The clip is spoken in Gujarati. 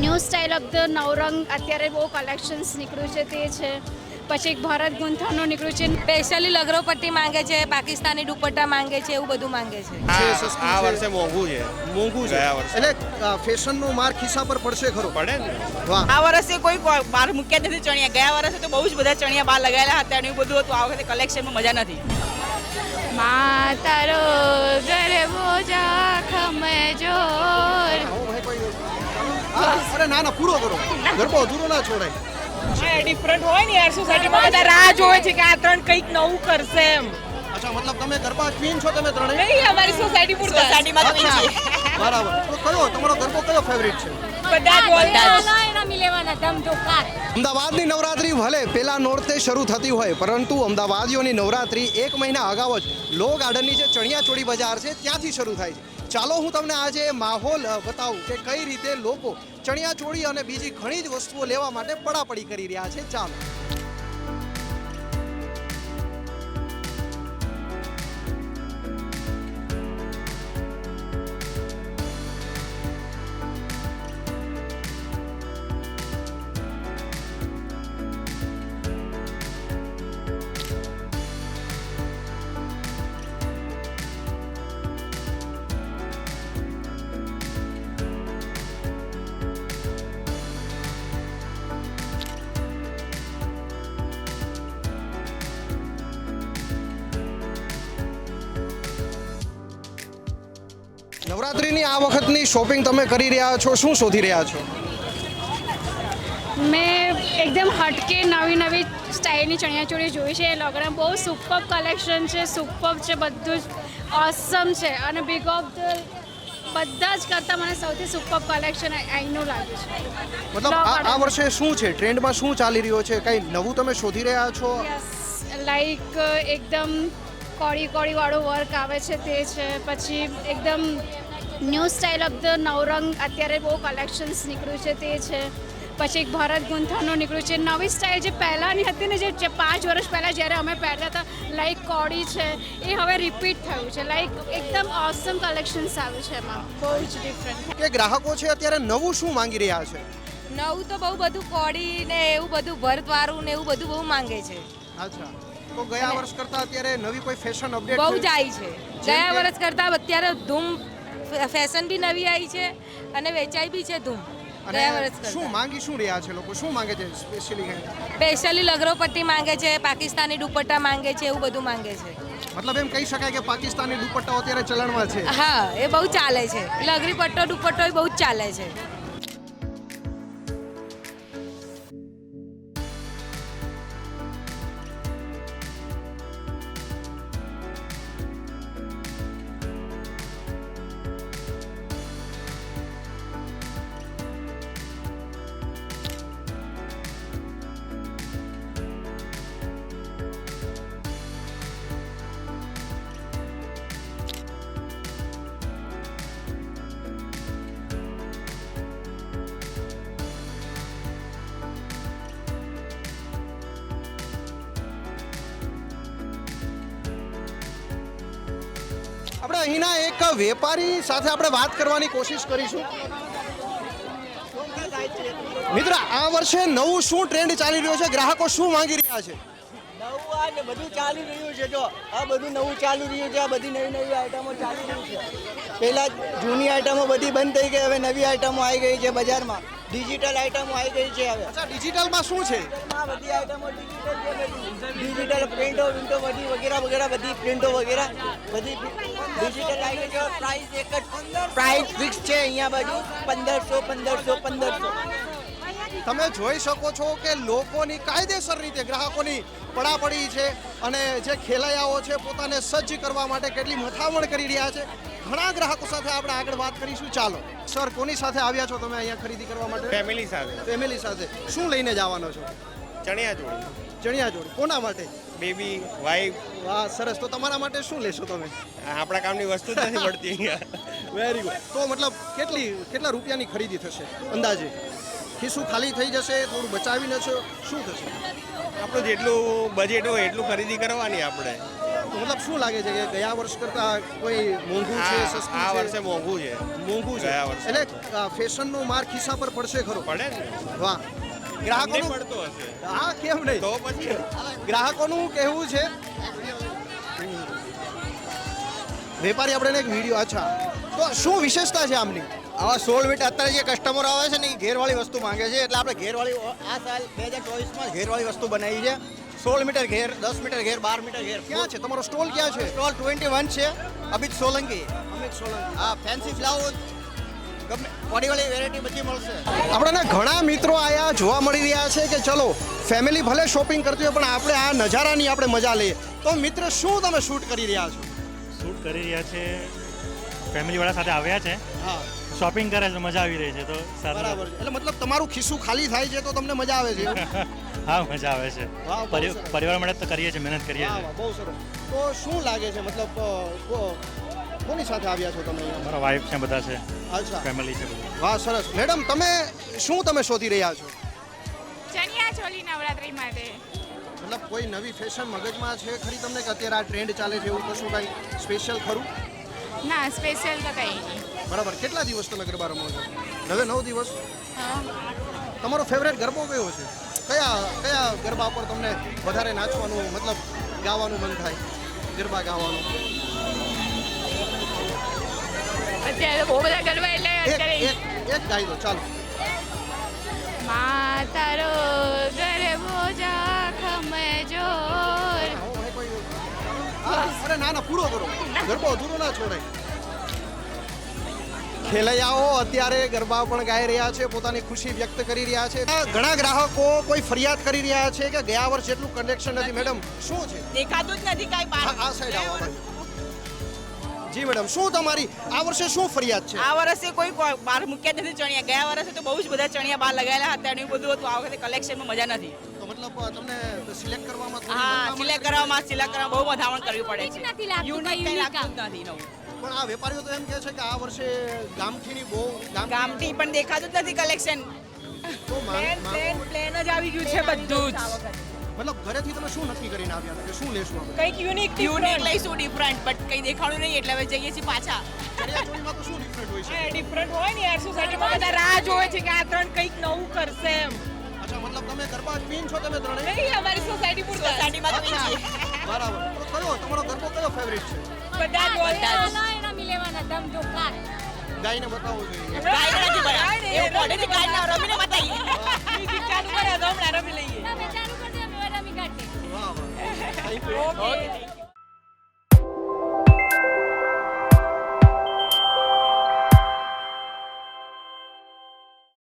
ન્યૂ સ્ટાઇલ ઓફ ધ નવરંગ અત્યારે બહુ કલેક્શન્સ નીકળ્યું છે તે છે. પછી એક ભરત ગૂંથણનું નીકળ્યું છે. સ્પેશિયલી લગરો પટ્ટી માંગે છે, પાકિસ્તાની દુપટ્ટા માંગે છે, એવું બધું માંગે છે. આ વર્ષે મોંઘું છે. મોંઘું છે ગયા વર્ષે. એટલે ફેશનનો માર ખિસ્સા પર પડશે ખરો. પડે ને. વાહ. આ વર્ષે કોઈ બહાર મૂક્યા જ નથી ચણિયા. ગયા વર્ષે તો બહુ જ બધા ચણિયા બહાર લગાવેલા હતા અને એવું બધું હતું. આ વખતે કલેક્શનમાં મજા નથી. માતારો ગરબો જાખમ જોર. અરે ના ના પૂરો કરો, ગરબો અધૂરો ના છોડાય. ડિફરન્ટ હોય ને યાર, સોસાયટીમાં બધા રાહ જોવે છે કે આ ત્રણ કંઈક નવું કરશે એમ. અચ્છા, મતલબ તમે ગરબા ક્વીન છો તમે ત્રણેય? નહીં, અમારી સોસાયટી પૂરતા. સોસાયટીમાં તો અચ્છા, છીએ. બરાબર. તો કયો તમારો ગરબો કયો ફેવરિટ છે? બધા જ બોલતા જ. અમદાવાદની નવરાત્રી ભલે પેલા નોરતે શરૂ થતી હોય, પરંતુ અમદાવાદીઓની નવરાત્રી એક મહિના અગાઉ જ લો ગાર્ડનની જે ચણિયાચોળી બજાર છે ત્યાંથી શરૂ થાય છે. ચાલો હું તમને આજે માહોલ બતાવું કે કઈ રીતે લોકો ચણિયાચોળી અને બીજી ઘણી જ વસ્તુઓ લેવા માટે પડાપડી કરી રહ્યા છે. ચાલો. નવરાત્રીની આ વખતની શોપિંગ તમે કરી રહ્યા છો, શું શોધી રહ્યા છો? મેં એકદમ હટકે નવી નવી સ્ટાઇલની ચણિયાચોળી જોઈ છે. એ લોકોના બહુ સુપર કલેક્શન છે, સુપર છે, બધું જ ઓસમ છે. અને બિગ ઓફ ધ બધા જ કરતાં મને સૌથી સુપર કલેક્શન અહીંનું લાગ્યું છે. મતલબ આ વર્ષે શું છે ટ્રેન્ડમાં, શું ચાલી રહ્યો છે, કંઈ નવું તમે શોધી રહ્યા છો? લાઈક એકદમ કોળી કોળીવાળું વર્ક આવે છે તે છે. પછી એકદમ ન્યૂ સ્ટાઇલ ઓફ ધ નવરંગ અત્યારે બહુ કલેક્શન્સ નીકળ્યું છે તે છે. પછી એક ભરત ગૂંથણનું નીકળ્યું છે. નવી સ્ટાઇલ જે પહેલાંની હતી ને, જે 5 વર્ષ પહેલાં જ્યારે અમે પહેરતા હતા, લાઈક કોળી છે, એ હવે રિપીટ થયું છે. લાઈક એકદમ ઓસમ કલેક્શન્સ આવ્યું છે એમાં, બહુ જ ડિફરન્ટ. કે ગ્રાહકો છે અત્યારે નવું શું માંગી રહ્યા છે? નવું તો બહુ બધું કોડી ને એવું બધું ભરતવાળું ને એવું બધું બહુ માંગે છે. અચ્છા, તો ગયા વર્ષ કરતા અત્યારે નવી કોઈ ફેશન અપડેટ બહુ જ આવી છે. ગયા વર્ષ કરતાં અત્યારે ધૂમ ફેશન બી નવી આવી છે અને વેચાઈ બી છે ધૂમ. ગયા વર્ષ શું કરતાં માંગી શું રહ્યા છે લોકો, શું માંગે છે સ્પેશિયલી? સ્પેશિયલી લગરો પટ્ટી માંગે છે, પાકિસ્તાની દુપટ્ટા માંગે છે, એવું બધું માંગે છે. મતલબ એમ કહી શકાય કે પાકિસ્તાની દુપટ્ટાઓ અત્યારે ચલણમાં છે. હા, એ બહુ ચાલે છે. લગરી પટ્ટો દુપટ્ટો એ બહુ જ ચાલે છે. આપણે અહીંના એક વેપારી સાથે આપણે વાત કરવાની કોશિશ કરીશું. મિત્ર, આ વર્ષે નવું શું ટ્રેન્ડ ચાલી રહ્યો છે, ગ્રાહકો શું માંગી રહ્યા છે? નવું આ બધું ચાલી રહ્યું છે. જો આ બધું નવું ચાલુ રહ્યું છે. આ બધી નવી નવી આઈટમો ચાલી રહી છે. પહેલા જૂની આઈટમો બધી બંધ થઈ ગઈ, હવે નવી આઈટમો આવી ગઈ છે બજારમાં. ડિજિટલ આઈટમો આવી ગઈ છે હવે. અચ્છા, ડિજિટલમાં શું છે? આ બધી આઈટમો ડિજિટલ છે. ડિજિટલ પ્રિન્ટો વિન્ટો બધી વગેરે વગેરે બધી પ્રિન્ટો વગેરે બધી ડિજિટલ આવી ગઈ છે. પ્રાઇસ એક જ પ્રાઇસ ફિક્સ છે અહીંયા બાજુ 1500. તમે જોઈ શકો છો કે લોકોની કાયદેસર રીતે ગ્રાહકોની પડાપડી છે અને જે ખેલૈયાઓ છે પોતાને સજ્જ કરવા માટે કેટલી મથામણ કરી રહ્યા છે. ઘણા ગ્રાહકો સાથે આપણે આગળ વાત કરીશું. ચાલો સર, કોની સાથે આવ્યા છો તમે અહીંયા ખરીદી કરવા માટે? ફેમિલી સાથે. ફેમિલી સાથે. શું લઈને જવાનો છો? ચણિયાચોળી. ચણિયાચોળી. કોના માટે? Baby, wife. વાહ, સરસ. તો તમારા માટે શું લેશો તમે? આપણા કામની વસ્તુ જ નથી મળતી અહીંયા. Very good. તો મતલબ કેટલા રૂપિયાની ખરીદી થશે અંદાજે? ખિસ્સું ખાલી થઈ જશે, થોડું બચાવીને છો, શું થશે? આપણું જેટલું બજેટ હોય એટલું ખરીદી કરવાની આપણે. મતલબ શું લાગે છે કે ગયા વર્ષ કરતા કોઈ મોંઘું છે સસ્તું આ છે વર્ષે મોંઘું છે મોંઘું છે ગયા વર્ષે. એટલે ફેશનનો માર ખિસ્સા પર પડશે ખરો પડે ને વાહ નહીં ગ્રાહકોનું પડતો હશે હા કેમ નહીં તો પછી ગ્રાહકોનું કહેવું છે વેપારી આપણે એક વિડીયો અચ્છા તો શું વિશેષતા છે આમની આવા 16 મીટર અત્યારે જે કસ્ટમરો આવે છે ને એ ઘેરવાળી વસ્તુ માંગે છે એટલે આપણે ઘેરવાળી આ સાલ 2024માં ઘેરવાળી વસ્તુ બનાવી છે 16 મીટર ઘેર 10 મીટર ઘેર 12 મીટર ઘેર ક્યાં છે તમારો સ્ટોલ ક્યાં છે સ્ટોલ 21 છે અમિત સોલંકી અમિત સોલંકી હા ફેન્સી બ્લાઉઝ ગમે બોડીવાળી વેરાયટી બધી મળશે આપણને ઘણા મિત્રો આયા જોવા મળી રહ્યા છે કે ચલો ફેમિલી ભલે શોપિંગ કરતી હોય પણ આપણે આ નજારાની આપણે મજા લઈએ તો મિત્ર શું તમે શૂટ કરી રહ્યા છો શૂટ કરી રહ્યા છે ફેમિલીવાળા સાથે આવ્યા છે હા શોપિંગ કરે છે મજા આવી રહી છે તો સારું બરાબર છે એટલે મતલબ તમારું ખિસ્સું ખાલી થાય છે તો તમને મજા આવે છે એવું? હા મજા આવે છે વાહ, બહુ સરસ. પરિવાર માટે તો કરીએ છીએ મહેનત કરીએ વાહ, છીએ વાહ, બહુ સરસ તો શું લાગે છે મતલબ કોની સાથે આવ્યા છો તમે અહીંયા? મારા વાઈફ છે બધા છે અચ્છા ફેમિલી છે બધું વાહ સરસ મેડમ તમે શોધી રહ્યા છો ચણિયા ચોલી નવરાત્રી માટે મતલબ કોઈ નવી ફેશન મગજમાં છે ખરી તમને કે અત્યારે આ ટ્રેન્ડ ચાલે છે એવું કશું કાંઈ સ્પેશિયલ ખરું ના સ્પેશિયલ તો કંઈ નહીં બરાબર કેટલા દિવસ તમે ગરબા રમો છો 9 દિવસ તમારો ફેવરેટ ગરબો કયો છે કયા ગરબા પર તમને વધારે નાચવાનું મતલબ ગાવાનું મન થાય ગરબા ગાવાનું અત્યારે બહુ બધા ગરબા એટલે એક ગાઈ દો ચાલો માતારો ગરબો જાખમ જોર અરે ના પૂરો કરો ગરબો અધૂરો ના છોડાય ખેલૈયાઓ અત્યારે ગરબા પણ ગાઈ રહ્યા છે પોતાની ખુશી વ્યક્ત કરી રહ્યા છે ઘણા ગ્રાહકો કોઈ ફરિયાદ કરી રહ્યા છે કે ગયા વર્ષ જેટલું કનેક્શન નથી મેડમ શું છે દેખાતું જ નથી કાંઈ બહાર આ સાઈડ આવો ભાઈ. જી મેડમ શું તમારી આ વર્ષે શું ફરિયાદ છે આ વર્ષે કોઈ બહાર મૂક્યા જ નથી ચણિયા ગયા વર્ષે તો બહુ જ બધા ચણિયા બહાર લગાવેલા હતા અને એવું બધું હતું આ વખતે કલેક્શનમાં મજા નથી તો મતલબ તમને સિલેક્ટ કરવામાં થોડી હા મથામણ સિલેક્ટ કરવામાં બહુ મથામણ કરવી પડે છે નથી લાગતું, યુનિક કઈ કંઈ unique લાગતું જ નથી નવું પણ આ વેપારીઓ તો એમ કહે છે કે આ વર્ષે ગામઠીની બહુ ગામઠી પણ દેખાતું જ નથી કલેક્શન તો પ્લેન જ આવી ગયું છે બધું જ મતલબ ઘરેથી તમે શું નક્કી કરીને આવ્યા હતા કે શું લેશું આપણે કંઈક યુનિક લઈશું ડિફરન્ટ બટ કંઈ દેખાણું નહીં એટલે હવે જઈએ છીએ પાછા ચણિયાચોળીમાં તો શું ડિફરન્ટ હોય છે ડિફરન્ટ હોય ને યાર સોસાયટીમાં બધા રાહ જોવે છે કે આ ત્રણ કંઈક નવું કરશે એમ અચ્છા મતલબ તમે ગરબા ક્વીન છો તમે ત્રણે નહીં અમારી સોસાયટી પૂરતા સોસાયટીમાં જ છીએ બરાબર તો કયો તમારો ગરબો કયો ફેવરિટ છે બધા જ બોલતા જ એના મિલેવાના દમ જોકાર ગાઈને બતાવવો જોઈએ ગાય નથી બનાવી. એવું મોઢેથી ગાય ના રમીને બતાવીએ મ્યુઝિક ચાલુ કરે તો હમણાં રમી લઈએ તમે ચાલુ કરી દે અમે રમી કાઢીએ વાહ વાહ થેન્ક યુ ઓકે